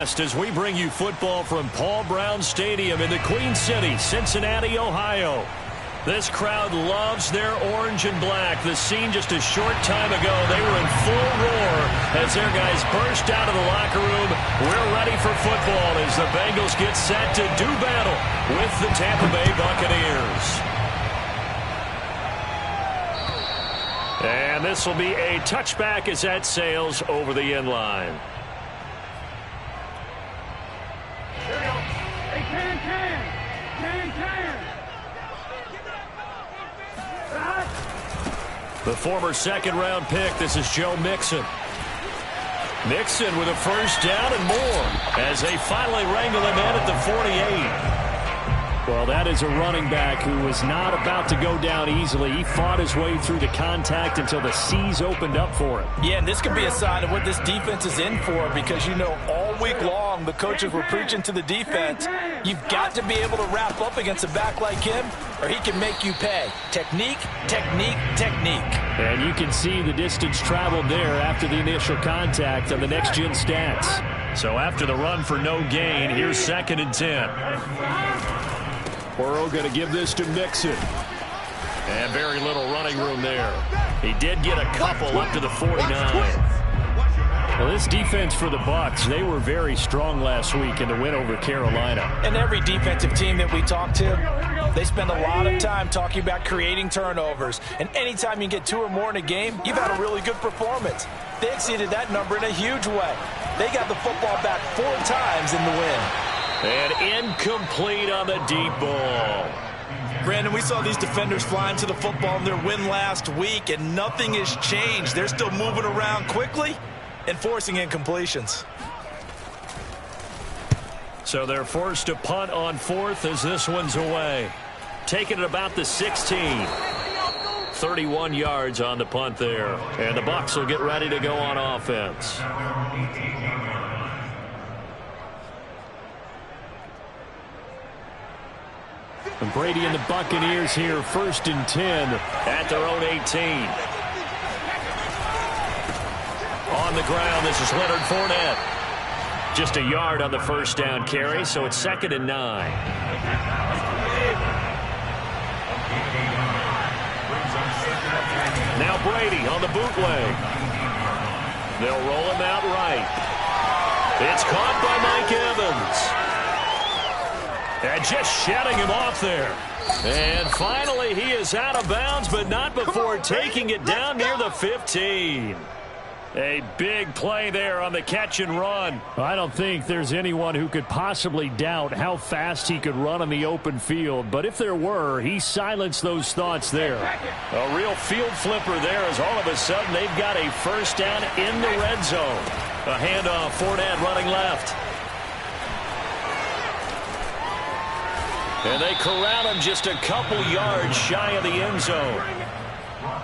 As we bring you football from Paul Brown Stadium in the Queen City, Cincinnati, Ohio. This crowd loves their orange and black. The scene just a short time ago, they were in full roar as their guys burst out of the locker room. We're ready for football as the Bengals get set to do battle with the Tampa Bay Buccaneers. And this will be a touchback as that sails over the end line. The former second-round pick, this is Joe Mixon. Mixon with a first down and more as they finally wrangle him in at the 48. Well, that is a running back who was not about to go down easily. He fought his way through the contact until the seas opened up for him. Yeah, and this could be a sign of what this defense is in for because, you know, all week long the coaches were preaching to the defense. You've got to be able to wrap up against a back like him or he can make you pay. Technique, technique, technique. And you can see the distance traveled there after the initial contact on the next-gen stats. So after the run for no gain, here's 2nd and 10. Burrow going to give this to Mixon. And very little running room there. He did get a couple up to the 49. Well, this defense for the Bucs, they were very strong last week in the win over Carolina. And every defensive team that we talk to, they spend a lot of time talking about creating turnovers. And anytime you get 2 or more in a game, you've had a really good performance. They exceeded that number in a huge way. They got the football back 4 times in the win. And incomplete on the deep ball. Brandon, we saw these defenders flying to the football in their win last week, and nothing has changed. They're still moving around quickly and forcing incompletions. So they're forced to punt on 4th as this one's away. Taking it about the 16. 31 yards on the punt there. And the Bucs will get ready to go on offense. And Brady and the Buccaneers here, 1st and 10 at their own 18. On the ground, this is Leonard Fournette. Just a yard on the first down carry, so it's 2nd and 9. Now Brady on the bootleg. They'll roll him out right. It's caught by Mike Evans. And just shutting him off there. And finally, he is out of bounds, but not before taking it down near the 15. A big play there on the catch and run. I don't think there's anyone who could possibly doubt how fast he could run on the open field. But if there were, he silenced those thoughts there. A real field flipper there as all of a sudden they've got a first down in the red zone. A handoff, Fournette running left. And they corral him just a couple yards shy of the end zone.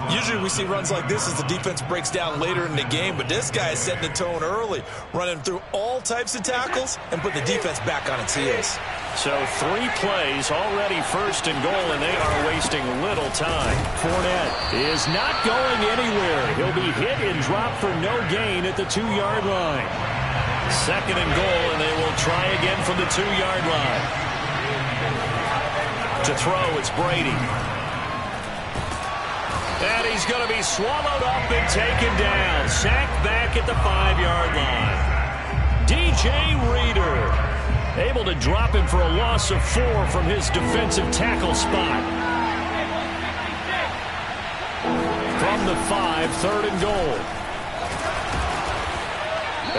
Usually we see runs like this as the defense breaks down later in the game, but this guy is setting the tone early, running through all types of tackles and put the defense back on its heels. So 3 plays, already 1st and goal, and they are wasting little time. Fournette is not going anywhere. He'll be hit and dropped for no gain at the 2-yard line. 2nd and goal, and they will try again from the 2-yard line. To throw, it's Brady. And he's going to be swallowed up and taken down. Sacked back at the 5-yard line. DJ Reader able to drop him for a loss of 4 from his defensive tackle spot. From the 5, 3rd and goal.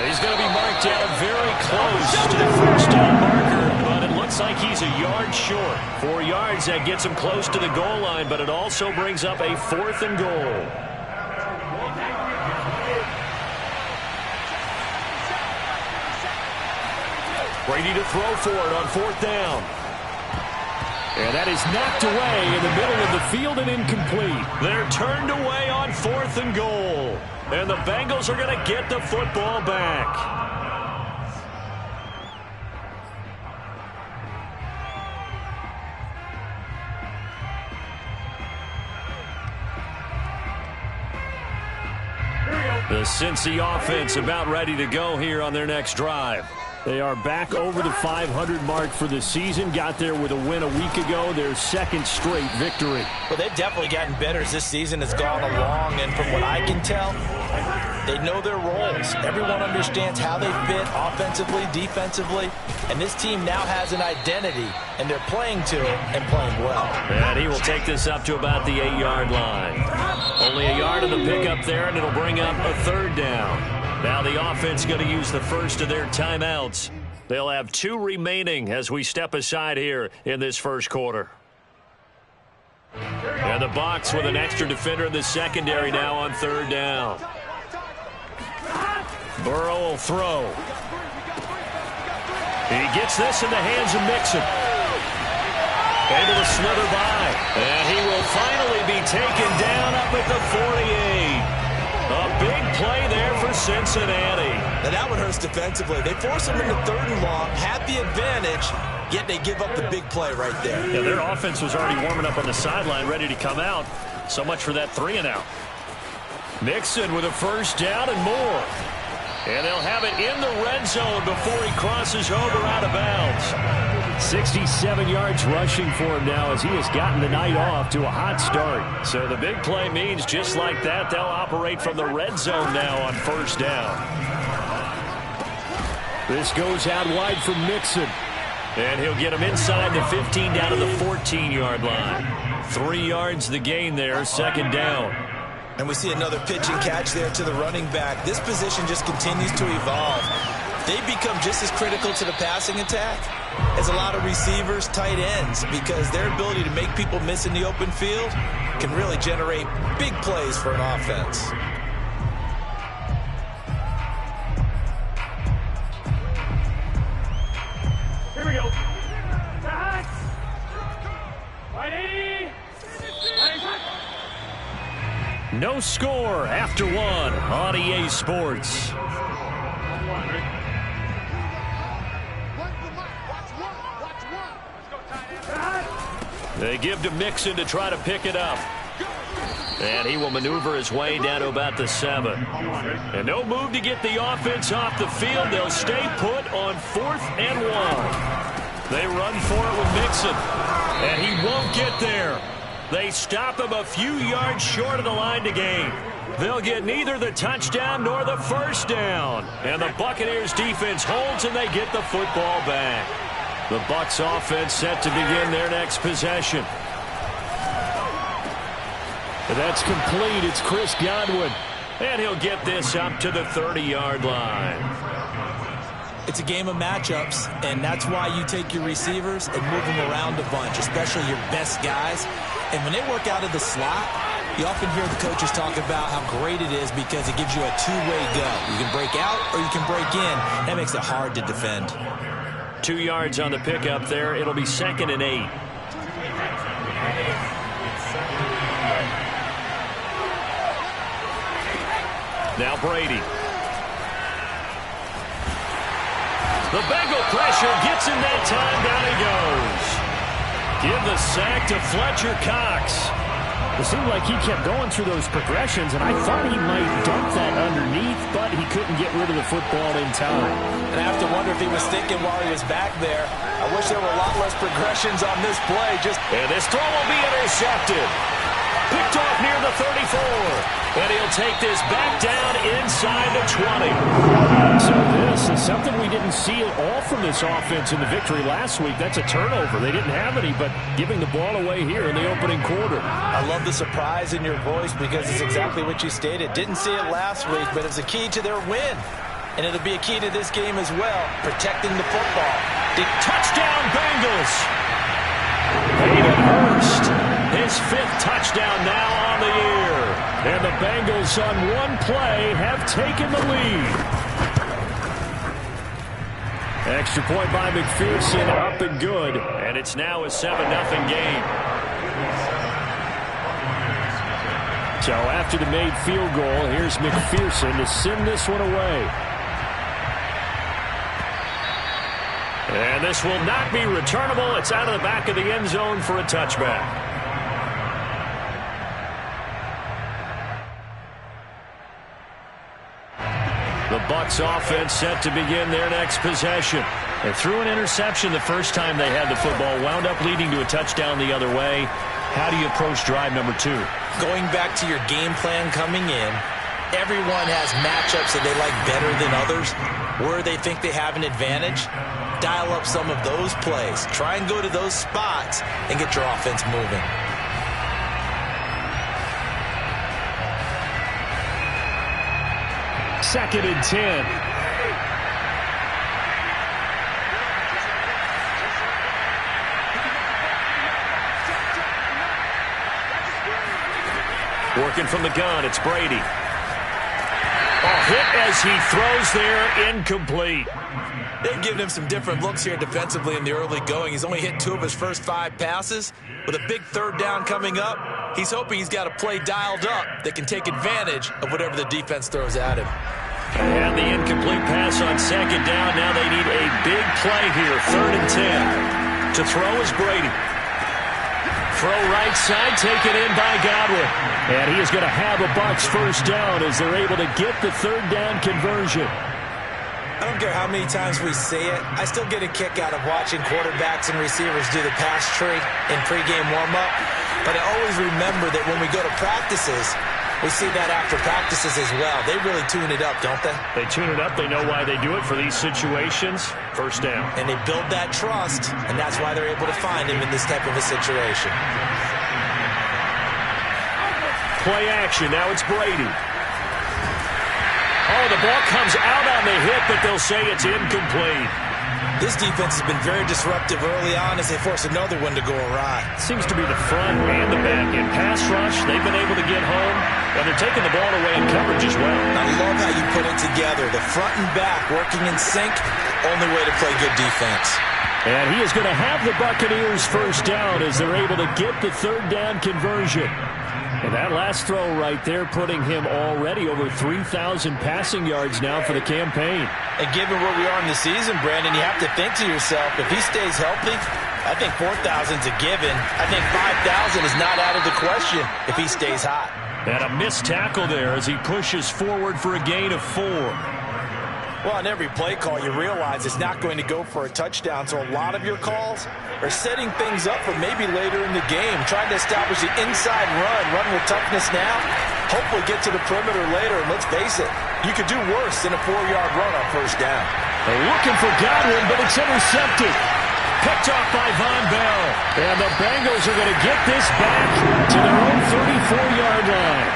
He's going to be marked down very close to the first down marker, but it looks like he's a yard short. 4 yards, that gets him close to the goal line, but it also brings up a 4th and goal. Brady to throw for it on 4th down. And that is knocked away in the middle of the field and incomplete. They're turned away on 4th and goal. And the Bengals are going to get the football back. The Cincy offense about ready to go here on their next drive. They are back over the 500 mark for the season. Got there with a win a week ago. Their second straight victory. Well, they've definitely gotten better as this season has gone along. And from what I can tell, they know their roles. Everyone understands how they fit offensively, defensively. And this team now has an identity, and they're playing to it and playing well. And he will take this up to about the 8-yard line. Only a yard of the pickup there, and it'll bring up a third down. Now the offense going to use the first of their timeouts. They'll have 2 remaining as we step aside here in this first quarter. And the Bucs with an extra defender in the secondary now on third down. Burrow will throw. He gets this in the hands of Mixon. Able to slither by. And he will finally be taken down up at the 48. A big play there for Cincinnati. Now that one hurts defensively. They force him into 3rd and long, had the advantage, yet they give up the big play right there. Yeah, their offense was already warming up on the sideline, ready to come out. So much for that 3-and-out. Mixon with a first down and more. And they'll have it in the red zone before he crosses over out of bounds. 67 yards rushing for him now as he has gotten the night off to a hot start. So the big play means just like that, they'll operate from the red zone now on first down. This goes out wide for Mixon. And he'll get him inside the 15 down to the 14-yard line. 3 yards the gain there, second down. And we see another pitch and catch there to the running back. This position just continues to evolve. They become just as critical to the passing attack as a lot of receivers, tight ends, because their ability to make people miss in the open field can really generate big plays for an offense. Here we go. No score after 1 on EA Sports. They give to Mixon to try to pick it up. And he will maneuver his way down to about the 7. And no move to get the offense off the field. They'll stay put on 4th and 1. They run for it with Mixon. And he won't get there. They stop him a few yards short of the line to gain. They'll get neither the touchdown nor the first down. And the Buccaneers defense holds and they get the football back. The Bucs offense set to begin their next possession. That's complete. It's Chris Godwin. And he'll get this up to the 30-yard line. It's a game of matchups, and that's why you take your receivers and move them around a bunch, especially your best guys. And when they work out of the slot, you often hear the coaches talk about how great it is because it gives you a two-way go. You can break out or you can break in. That makes it hard to defend. 2 yards on the pickup there. It'll be 2nd and 8. Now Brady. The Bengal pressure gets him that time. Down he goes. Give the sack to Fletcher Cox. It seemed like he kept going through those progressions, and I thought he might dump that underneath, but he couldn't get rid of the football in time. And I have to wonder if he was thinking while he was back there, I wish there were a lot less progressions on this play. And this throw will be intercepted. Picked off near the 34. And he'll take this back down inside the 20. So this is something we didn't see at all from this offense in the victory last week. That's a turnover. They didn't have any, but giving the ball away here in the opening quarter. I love the surprise in your voice because it's exactly what you stated. Didn't see it last week, but it's a key to their win. And it'll be a key to this game as well, protecting the football. Touchdown, Bengals! Hayden Hurst, his 5th touchdown now on the year. And the Bengals on one play have taken the lead. Extra point by McPherson, up and good. And it's now a 7-0 game. So after the made field goal, here's McPherson to send this one away. And this will not be returnable. It's out of the back of the end zone for a touchback. The Bucs Bucs offense set to begin their next possession. They threw an interception the first time they had the football, wound up leading to a touchdown the other way. How do you approach drive number 2? Going back to your game plan coming in, everyone has matchups that they like better than others. Where they think they have an advantage, dial up some of those plays. Try and go to those spots and get your offense moving. Second and 10. Working from the gun, it's Brady. Hit as he throws there, incomplete. They've given him some different looks here defensively in the early going. He's only hit 2 of his first 5 passes. With a big third down coming up, he's hoping he's got a play dialed up that can take advantage of whatever the defense throws at him. And the incomplete pass on second down. Now they need a big play here, 3rd and 10. To throw is Brady. Throw right side, taken in by Godwin. And he is going to have a Bucs first down as they're able to get the 3rd down conversion. I don't care how many times we say it, I still get a kick out of watching quarterbacks and receivers do the pass tree in pregame warm-up. But I always remember that when we go to practices, we see that after practices as well. They really tune it up, don't they? They tune it up. They know why they do it for these situations. First down. And they build that trust, and that's why they're able to find him in this type of a situation. Play action. Now it's Brady. Oh, the ball comes out on the hit, but they'll say it's incomplete. This defense has been very disruptive early on as they force another one to go awry. Seems to be the front and the back end. Pass rush, they've been able to get home, and they're taking the ball away in coverage as well. I love how you put it together. The front and back working in sync, only way to play good defense. And he is going to have the Buccaneers first down as they're able to get the 3rd down conversion. And that last throw right there putting him already over 3,000 passing yards now for the campaign. And given where we are in the season, Brandon, you have to think to yourself, if he stays healthy, I think 4,000 is a given. I think 5,000 is not out of the question if he stays hot. And a missed tackle there as he pushes forward for a gain of 4. Well, on every play call, you realize it's not going to go for a touchdown, so a lot of your calls are setting things up for maybe later in the game, trying to establish the inside run with toughness now, hopefully get to the perimeter later, and let's face it, you could do worse than a 4-yard run on first down. They're looking for Godwin, but it's intercepted. Picked off by Von Bell. And the Bengals are going to get this back to their own 34-yard line.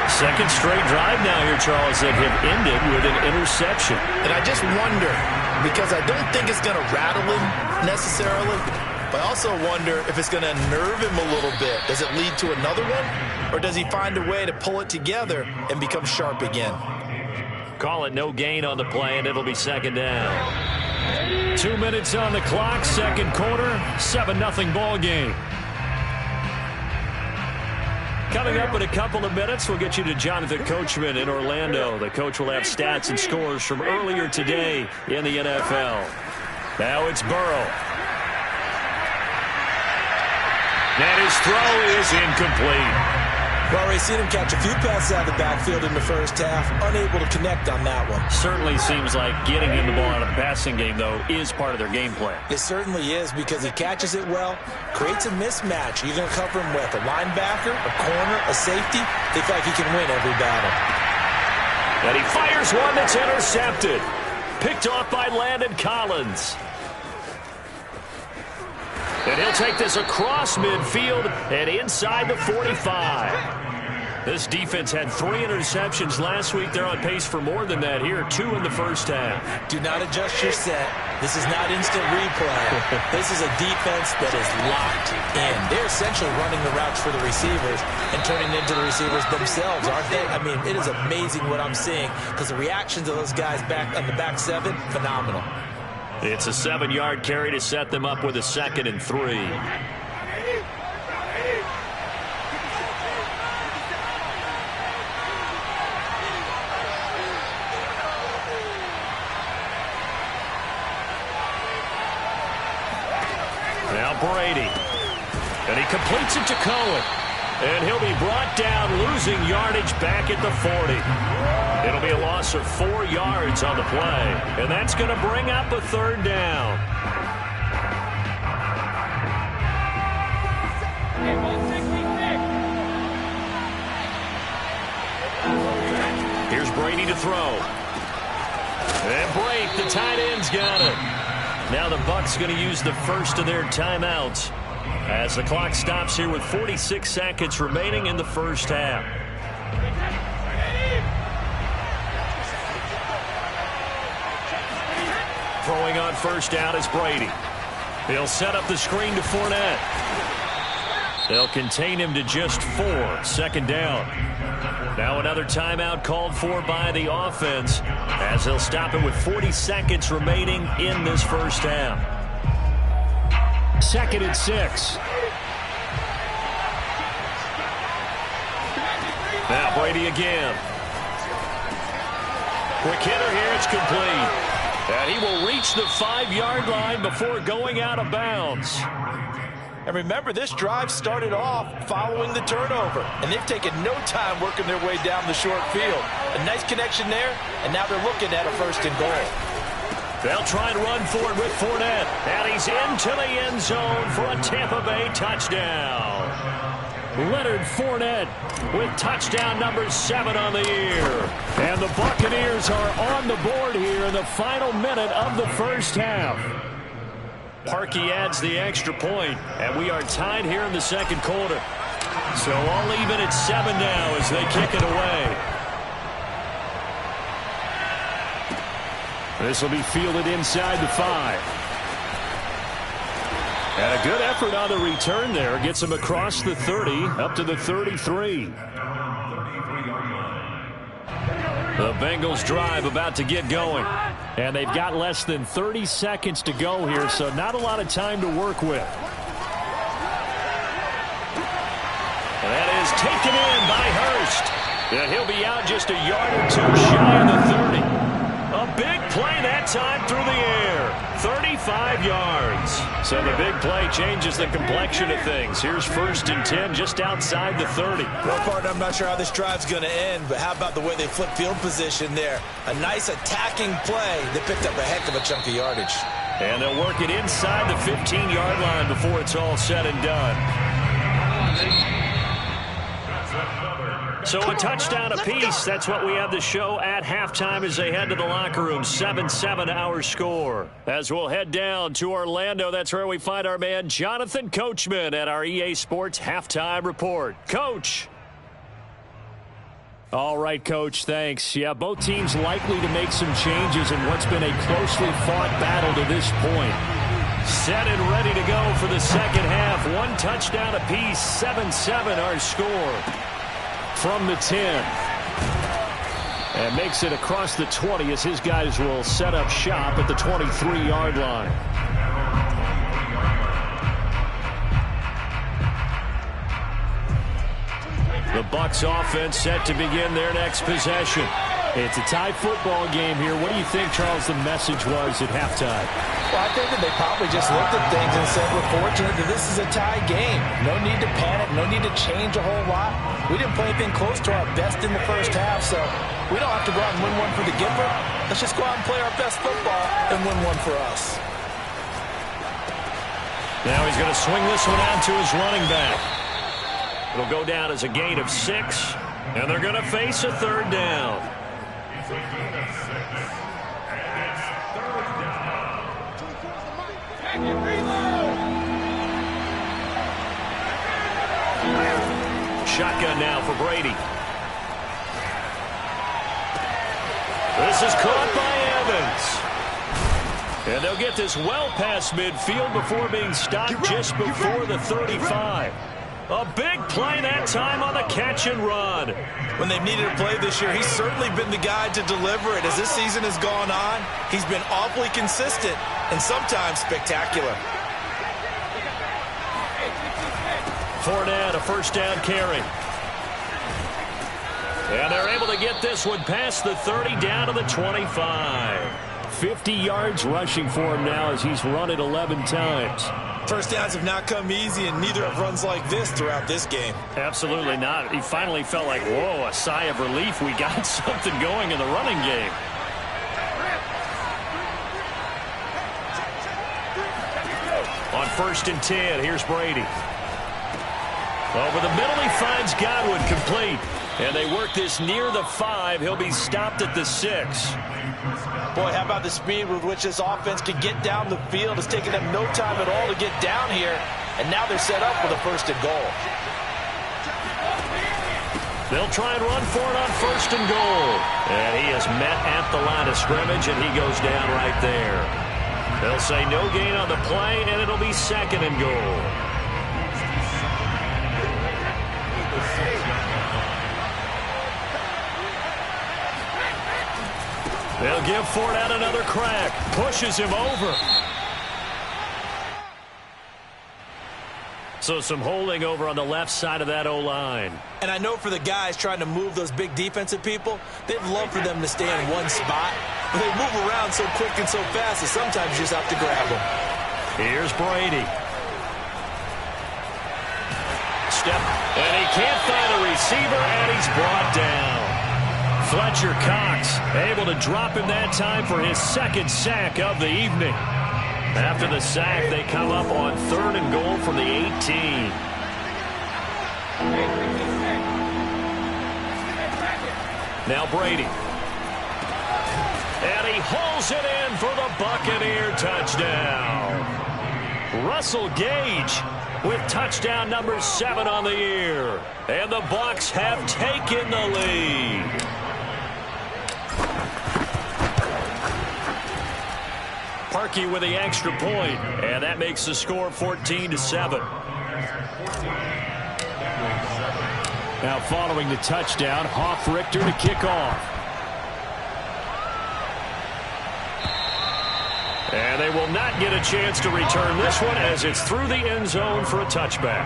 Second straight drive now here, Charles, that have ended with an interception. And I just wonder, because I don't think it's going to rattle him necessarily, but I also wonder if it's going to nerve him a little bit. Does it lead to another one? Or does he find a way to pull it together and become sharp again? Call it no gain on the play, and it'll be second down. 2 minutes on the clock, second quarter, 7-0 ball game. Coming up in a couple of minutes, we'll get you to Jonathan Coachman in Orlando. The coach will have stats and scores from earlier today in the NFL. Now it's Burrow. And his throw is incomplete. Well, we've seen him catch a few passes out of the backfield in the first half, unable to connect on that one. Certainly seems like getting him the ball out of the passing game, though, is part of their game plan. It certainly is because he catches it well, creates a mismatch. You're going to cover him with a linebacker, a corner, a safety. They feel like he can win every battle. And he fires one that's intercepted. Picked off by Landon Collins. And he'll take this across midfield and inside the 45. This defense had 3 interceptions last week. They're on pace for more than that here. 2 in the first half. Do not adjust your set. This is not instant replay. This is a defense that is locked in. They're essentially running the routes for the receivers and turning into the receivers themselves, aren't they? I mean, it is amazing what I'm seeing because the reactions of those guys back on the back 7, phenomenal. It's a 7-yard carry to set them up with a 2nd and 3. Now Brady. And he completes it to Cohen. And he'll be brought down, losing yardage back at the 40. It'll be a loss of 4 yards on the play. And that's going to bring up a third down. Here's Brady to throw. And break, the tight end's got it. Now the Bucs going to use the first of their timeouts as the clock stops here with 46 seconds remaining in the first half. Throwing on first down is Brady. He'll set up the screen to Fournette. They'll contain him to just 4. Second down. Now another timeout called for by the offense as they'll stop it with 40 seconds remaining in this first half. 2nd and 6. Now Brady again. Quick hitter here, it's complete. And he will reach the 5-yard line before going out of bounds. And remember, this drive started off following the turnover. And they've taken no time working their way down the short field. A nice connection there, and now they're looking at a 1st and goal. They'll try and run for it with Fournette. And he's into the end zone for a Tampa Bay touchdown. Leonard Fournette with touchdown number 7 on the year. And the Buccaneers are on the board here in the final minute of the first half. Parkey adds the extra point, and we are tied here in the second quarter. So all even at 7 now as they kick it away. This will be fielded inside the 5. And a good effort on the return there. Gets him across the 30, up to the 33. The Bengals drive about to get going. And they've got less than 30 seconds to go here, so not a lot of time to work with. And that is taken in by Hurst. And he'll be out just a yard or 2 shy of the 30. A big play that time through the air. 35 yards. So the big play changes the complexion of things. Here's 1st and 10 just outside the 30. Well, partner, I'm not sure how this drive's going to end, but how about the way they flip field position there? A nice attacking play that picked up a heck of a chunk of yardage. And they'll work it inside the 15-yard line before it's all said and done. So a touchdown apiece. That's what we have the show at halftime as they head to the locker room. 7-7 our score. As we'll head down to Orlando, that's where we find our man Jonathan Coachman at our EA Sports Halftime Report. Coach. All right, Coach, thanks. Yeah, both teams likely to make some changes in what's been a closely fought battle to this point. Set and ready to go for the second half. 1 touchdown apiece. 7-7 our score. From the 10. And makes it across the 20 as his guys will set up shop at the 23-yard line. The Bucs offense set to begin their next possession. It's a tie football game here. What do you think, Charles, the message was at halftime? Well, I think that they probably just looked at things and said, we're fortunate that this is a tie game. No need to panic, no need to change a whole lot. We didn't play anything close to our best in the first half, so we don't have to go out and win one for the giver. Let's just go out and play our best football and win one for us. Now he's going to swing this one out to his running back. It'll go down as a gain of 6, and they're going to face a 3rd down. Shotgun now for Brady. This is caught by Evans. And they'll get this well past midfield before being stopped just before the 35. A big play that time on the catch and run. When they've needed a play this year, he's certainly been the guy to deliver it. As this season has gone on, he's been awfully consistent and sometimes spectacular. Fournette, a 1st down carry. And they're able to get this one past the 30 down to the 25. 50 yards rushing for him now as he's run it 11 times. First downs have not come easy, and neither have runs like this throughout this game. Absolutely not. He finally felt like, whoa, a sigh of relief. We got something going in the running game. On 1st and 10, here's Brady. Over the middle, he finds Godwin complete. And they work this near the 5. He'll be stopped at the 6. Boy, how about the speed with which this offense can get down the field? It's taken them no time at all to get down here. And now they're set up with a 1st and goal. They'll try and run for it on 1st and goal. And he is met at the line of scrimmage, and he goes down right there. They'll say no gain on the play, and it'll be 2nd and goal. They'll give Fournette another crack. Pushes him over. So some holding over on the left side of that O-line. And I know for the guys trying to move those big defensive people, they'd love for them to stay in one spot. But they move around so quick and so fast that sometimes you just have to grab them. Here's Brady. Step. And he can't find a receiver, and he's brought down. Fletcher Cox able to drop him that time for his 2nd sack of the evening. After the sack, they come up on 3rd and goal from the 18. Now Brady. And he hauls it in for the Buccaneer touchdown. Russell Gage with touchdown number 7 on the year. And the Bucs have taken the lead. Parkey with the extra point, and that makes the score 14-7. Now following the touchdown, Hoff-Richter to kick off. And they will not get a chance to return this one as it's through the end zone for a touchback.